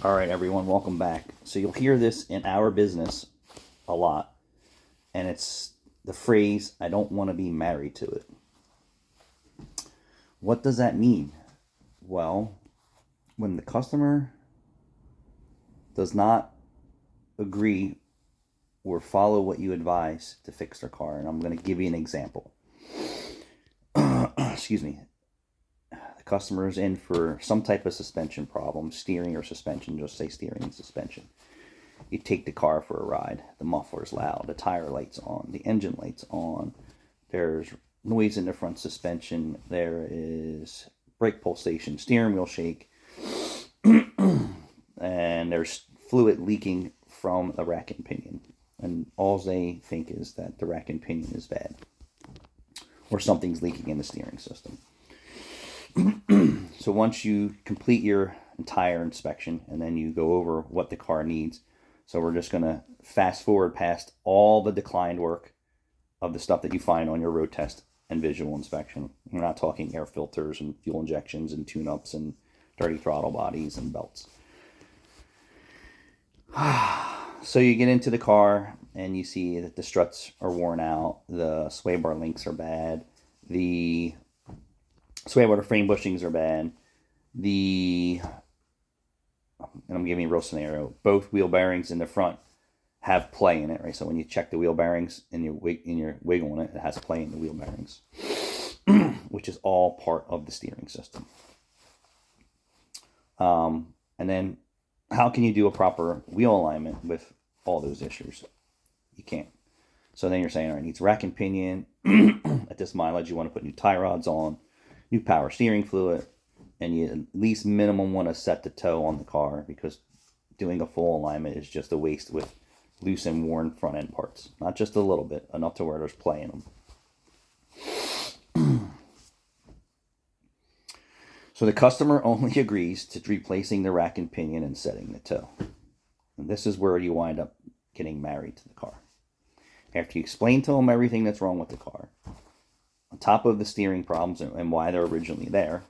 All right, everyone, welcome back. So you'll hear this in our business a lot, and it's the phrase, I don't want to be married to it. What does that mean? Well, when the customer does not agree or follow what you advise to fix their car, and I'm going to give you an example. Excuse me. The customer is in for some type of suspension problem, steering or suspension, just say steering and suspension. You take the car for a ride. The muffler's loud. The tire light's on. The engine light's on. There's noise in the front suspension. There is brake pulsation, steering wheel shake, and there's fluid leaking from the rack and pinion. And all they think is that the rack and pinion is bad, or something's leaking in the steering system. So once you complete your entire inspection, and then you go over what the car needs. So we're just going to fast forward past all the declined work of the stuff that you find on your road test and visual inspection. We're not talking air filters and fuel injections and tune-ups and dirty throttle bodies and belts. So you get into the car and you see that the struts are worn out, the sway bar links are bad, the sway bar frame bushings are bad, and I'm giving you a real scenario, both wheel bearings in the front have play in it, right? So when you check the wheel bearings and you're wiggling it, it has play in the wheel bearings, which is all part of the steering system. And then how can you do a proper wheel alignment with all those issues? You can't. So then you're saying, all right, it needs rack and pinion. At this mileage, you want to put new tie rods on, new power steering fluid, and you at least minimum want to set the toe on the car, because doing a full alignment is just a waste with loose and worn front end parts. Not just a little bit, enough to where there's play in them. So the customer only agrees to replacing the rack and pinion and setting the toe. And this is where you wind up getting married to the car. After you explain to them everything that's wrong with the car, on top of the steering problems and why they're originally there,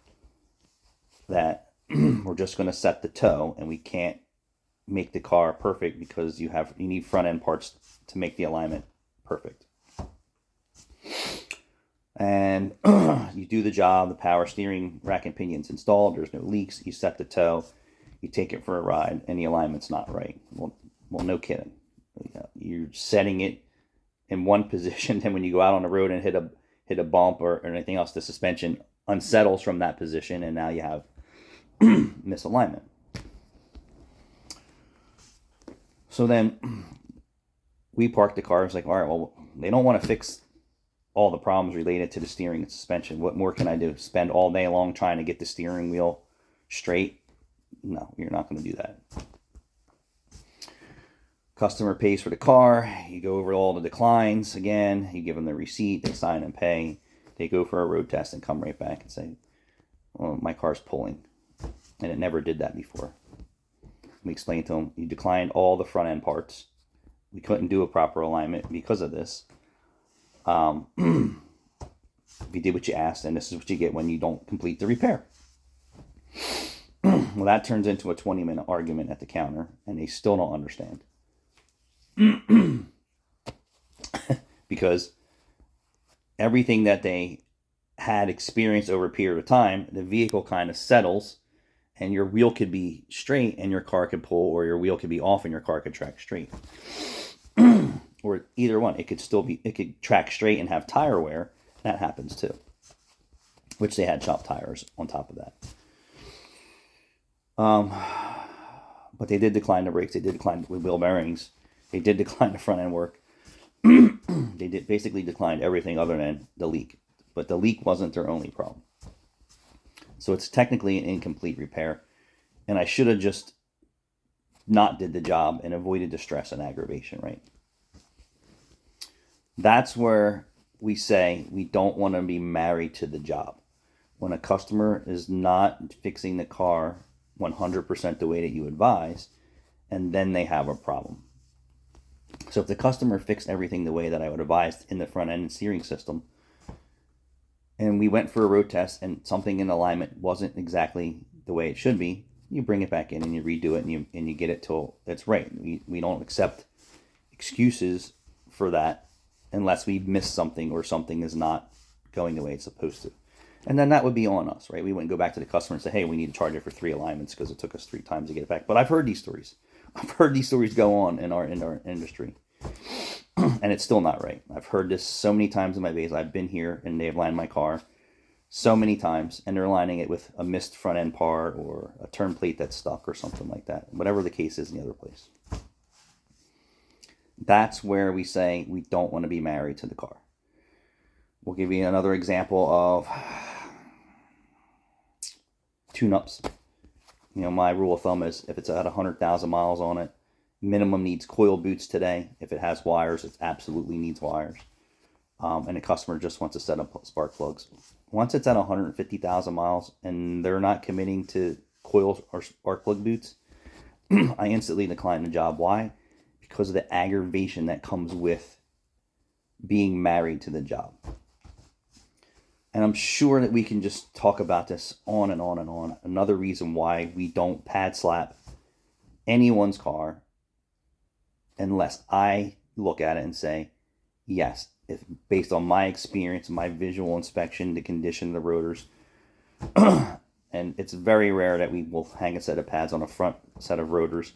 that we're just going to set the toe and we can't make the car perfect because you need front end parts to make the alignment perfect. And you do the job, the power steering rack and pinion's installed, there's no leaks, you set the toe, you take it for a ride, and the alignment's not right. Well, no kidding. You're setting it in one position, then when you go out on the road and hit a bump or anything else, the suspension unsettles from that position, and now you have misalignment. So then we park the car. It's like, all right, well, they don't want to fix all the problems related to the steering and suspension. What more can I do? Spend all day long trying to get the steering wheel straight? No, you're not going to do that. Customer pays for the car. You go over all the declines again. You give them the receipt. They sign and pay. They go for a road test and come right back and say, well, my car's pulling. And it never did that before. We explained to them, you declined all the front end parts. We couldn't do a proper alignment because of this. We did what you asked, and this is what you get when you don't complete the repair. Well, that turns into a 20-minute argument at the counter, and they still don't understand. Because everything that they had experienced over a period of time, the vehicle kind of settles, and your wheel could be straight and your car could pull, or your wheel could be off and your car could track straight. Or either one. It could track straight and have tire wear. That happens too. Which they had chopped tires on top of that. But they did decline the brakes. They did decline with wheel bearings. They did decline the front end work. They did basically decline everything other than the leak. But the leak wasn't their only problem. So it's technically an incomplete repair. And I should have just not did the job and avoided the stress and aggravation, right? That's where we say we don't want to be married to the job. When a customer is not fixing the car 100% the way that you advise, and then they have a problem. So if the customer fixed everything the way that I would advise in the front end steering system, and we went for a road test and something in alignment wasn't exactly the way it should be, you bring it back in and you redo it and you get it till it's right. We don't accept excuses for that unless we miss something or something is not going the way it's supposed to. And then that would be on us, right? We wouldn't go back to the customer and say, hey, we need to charge it for 3 alignments because it took us 3 times to get it back. But I've heard these stories. I've heard these stories go on in our industry. And it's still not right. I've heard this so many times in my days. I've been here and they've lined my car so many times, and they're lining it with a missed front end part or a turn plate that's stuck or something like that. Whatever the case is in the other place. That's where we say we don't want to be married to the car. We'll give you another example of tune-ups. My rule of thumb is if it's at 100,000 miles on it, minimum needs coil boots today. If it has wires, it absolutely needs wires. And the customer just wants to set up spark plugs. Once it's at 150,000 miles and they're not committing to coil or spark plug boots, I instantly decline the job. Why? Because of the aggravation that comes with being married to the job. And I'm sure that we can just talk about this on and on and on. Another reason why we don't pad slap anyone's car unless I look at it and say, yes, if based on my experience, my visual inspection, the condition of the rotors, and it's very rare that we will hang a set of pads on a front set of rotors,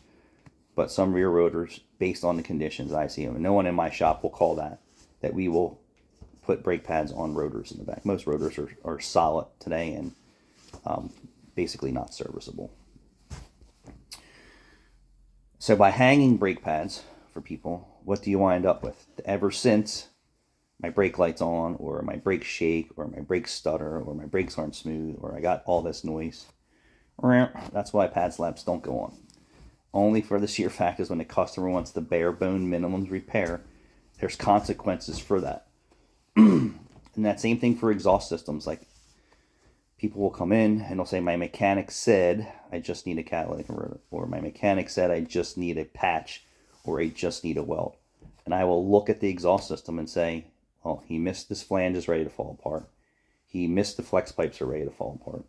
but some rear rotors, based on the conditions I see them, and no one in my shop will call that we will put brake pads on rotors in the back. Most rotors are solid today and basically not serviceable. So by hanging brake pads for people, what do you wind up with? Ever since my brake light's on, or my brakes shake, or my brakes stutter, or my brakes aren't smooth, or I got all this noise, that's why pad slaps don't go on. Only for the sheer fact is when the customer wants the bare bone minimum repair, there's consequences for that. And that same thing for exhaust systems. Like, people will come in and they'll say, my mechanic said I just need a catalytic converter, or my mechanic said I just need a patch, or I just need a weld. And I will look at the exhaust system and say, well, he missed this flange is ready to fall apart. He missed the flex pipes are ready to fall apart.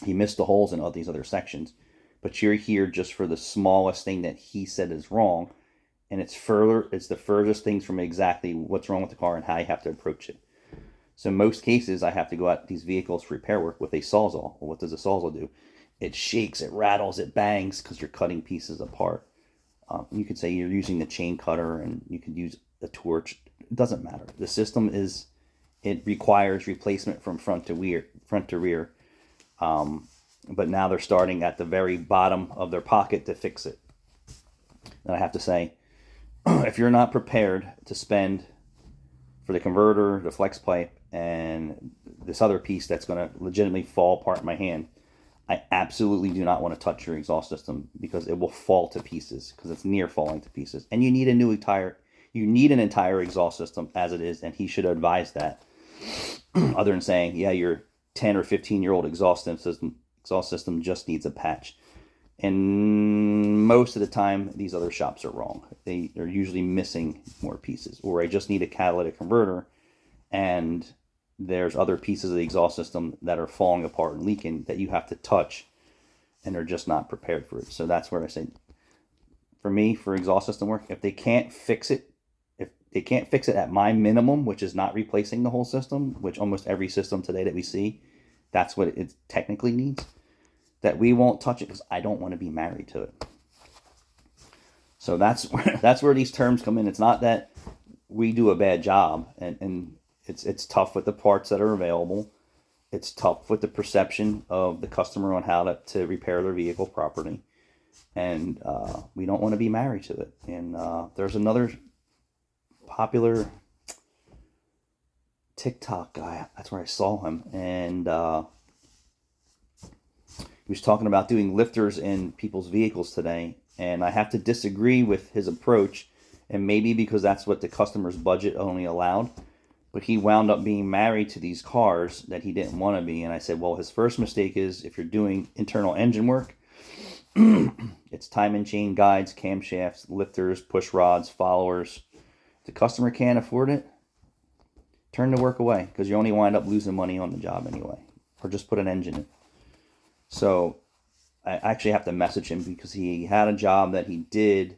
He missed the holes in all these other sections. But you're here just for the smallest thing that he said is wrong. And it's the furthest things from exactly what's wrong with the car and how you have to approach it. So in most cases, I have to go out these vehicles for repair work with a Sawzall. Well, what does a Sawzall do? It shakes, it rattles, it bangs because you're cutting pieces apart. You could say you're using the chain cutter and you could use a torch. It doesn't matter. The system it requires replacement from front to rear. But now they're starting at the very bottom of their pocket to fix it. And I have to say, if you're not prepared to spend for the converter, the flex pipe, and this other piece that's going to legitimately fall apart in my hand, I absolutely do not want to touch your exhaust system because it will fall to pieces, because it's near falling to pieces. And you need an entire exhaust system as it is, and he should advise that. Other than saying, yeah, your 10 or 15-year-old exhaust system just needs a patch. And most of the time, these other shops are wrong. They're usually missing more pieces. Or I just need a catalytic converter, and there's other pieces of the exhaust system that are falling apart and leaking that you have to touch, and they're just not prepared for it. So that's where I say, for me, for exhaust system work, if they can't fix it at my minimum, which is not replacing the whole system, which almost every system today that we see, that's what it technically needs, that we won't touch it because I don't want to be married to it. So that's where these terms come in. It's not that we do a bad job, and it's tough with the parts that are available. It's tough with the perception of the customer on how to repair their vehicle properly. And we don't want to be married to it. And there's another popular TikTok guy. That's where I saw him. And he was talking about doing lifters in people's vehicles today. And I have to disagree with his approach. And maybe because that's what the customer's budget only allowed. But he wound up being married to these cars that he didn't want to be. And I said, well, his first mistake is if you're doing internal engine work, it's time and chain guides, camshafts, lifters, push rods, followers. If the customer can't afford it, turn the work away, because you only wind up losing money on the job anyway. Or just put an engine in. So I actually have to message him because he had a job that he did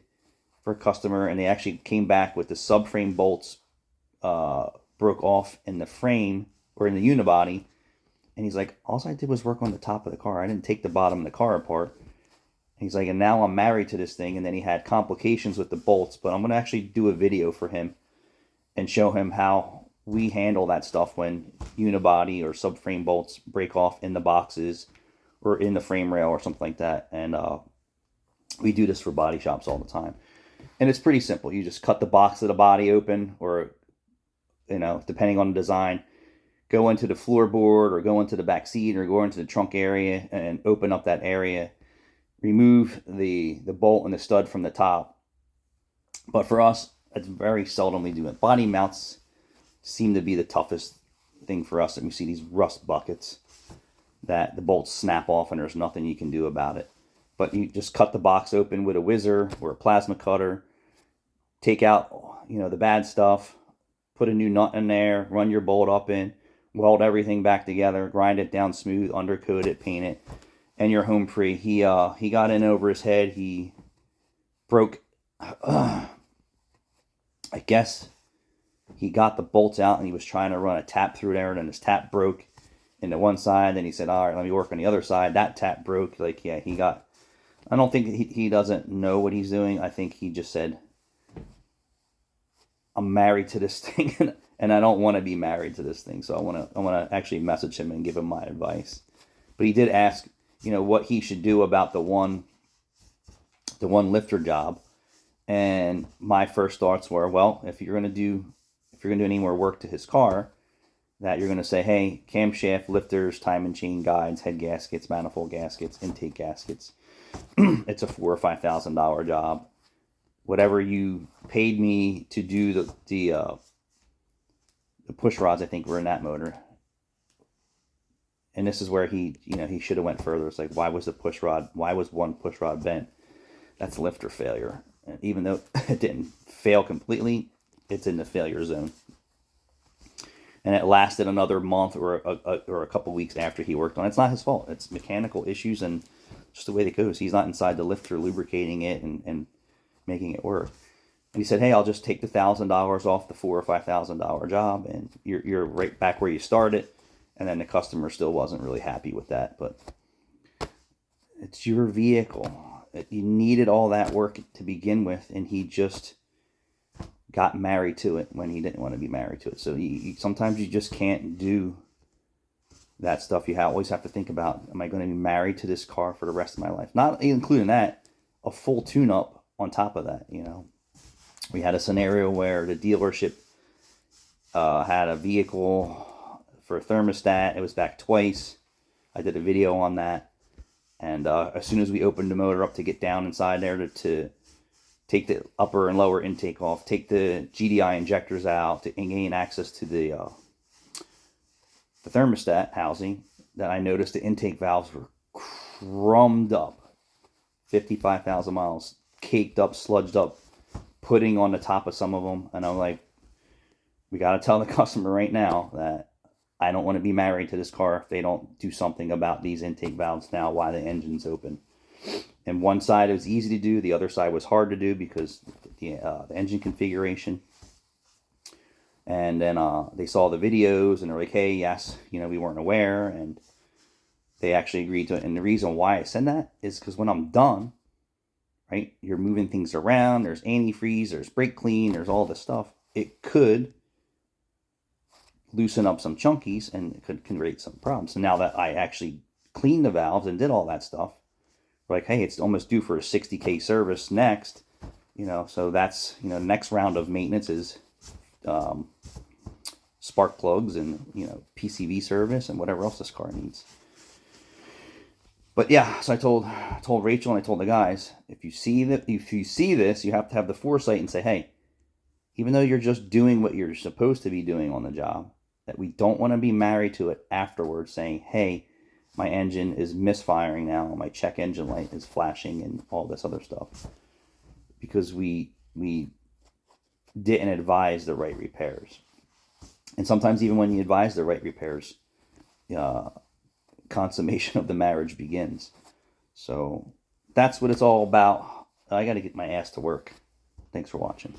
for a customer, and they actually came back with the subframe bolts broke off in the frame or in the unibody. And he's like, all I did was work on the top of the car. I didn't take the bottom of the car apart. And he's like, and now I'm married to this thing. And then he had complications with the bolts. But I'm going to actually do a video for him and show him how we handle that stuff when unibody or subframe bolts break off in the boxes or in the frame rail or something like that. And we do this for body shops all the time. And it's pretty simple. You just cut the box of the body open, or, depending on the design, go into the floorboard or go into the back seat or go into the trunk area and open up that area. Remove the bolt and the stud from the top. But for us, it's very seldom we do it. Body mounts seem to be the toughest thing for us. And we see these rust buckets that the bolts snap off and there's nothing you can do about it. But you just cut the box open with a whizzer or a plasma cutter. Take out, the bad stuff. Put a new nut in there. Run your bolt up in. Weld everything back together, grind it down smooth, undercoat it, paint it, and you're home free. He got in over his head. He broke, I guess he got the bolts out and he was trying to run a tap through there, and then his tap broke into one side. Then he said, all right, let me work on the other side. That tap broke. I don't think he doesn't know what he's doing. I think he just said, I'm married to this thing. And I don't want to be married to this thing, so I want to actually message him and give him my advice. But he did ask, what he should do about the one lifter job, and my first thoughts were, well, if you're going to do any more work to his car, that you're going to say, hey, camshaft, lifters, time and chain guides, head gaskets, manifold gaskets, intake gaskets. It's a $4,000 or $5,000 job. Whatever you paid me to do the push rods, I think, were in that motor. And this is where he should have went further. It's like, why was one push rod bent? That's lifter failure. And even though it didn't fail completely, it's in the failure zone. And it lasted another month or a couple weeks after he worked on it. It's not his fault. It's mechanical issues and just the way it goes. He's not inside the lifter lubricating it and making it work. And he said, hey, I'll just take the $1,000 off the $4,000 or $5,000 job, and you're right back where you started. And then the customer still wasn't really happy with that. But it's your vehicle. You needed all that work to begin with, and he just got married to it when he didn't want to be married to it. So sometimes you just can't do that stuff. You always have to think about, am I going to be married to this car for the rest of my life? Not including that, a full tune-up on top of that, We had a scenario where the dealership had a vehicle for a thermostat. It was back twice. I did a video on that. And as soon as we opened the motor up to get down inside there to take the upper and lower intake off, take the GDI injectors out to gain access to the thermostat housing, that I noticed the intake valves were crumbed up. 55,000 miles, caked up, sludged up, pudding on the top of some of them. And I'm like, we got to tell the customer right now that I don't want to be married to this car if they don't do something about these intake valves now while the engine's open. And one side it was easy to do, the other side was hard to do because the engine configuration. And then they saw the videos and they're like, hey, yes, we weren't aware, and they actually agreed to it. And the reason why I said that is because when I'm done, right, you're moving things around, there's antifreeze, there's brake clean, there's all this stuff. It could loosen up some chunkies and it could create some problems. So now that I actually cleaned the valves and did all that stuff, we're like, hey, it's almost due for a 60K service next, so that's, next round of maintenance is spark plugs and, PCV service and whatever else this car needs. But yeah, so I told Rachel and I told the guys, if you see this, you have to have the foresight and say, hey, even though you're just doing what you're supposed to be doing on the job, that we don't want to be married to it afterwards, saying, hey, my engine is misfiring now, my check engine light is flashing and all this other stuff, because we didn't advise the right repairs. And sometimes even when you advise the right repairs, consummation of the marriage begins. So that's what it's all about. I got to get my ass to work. Thanks for watching.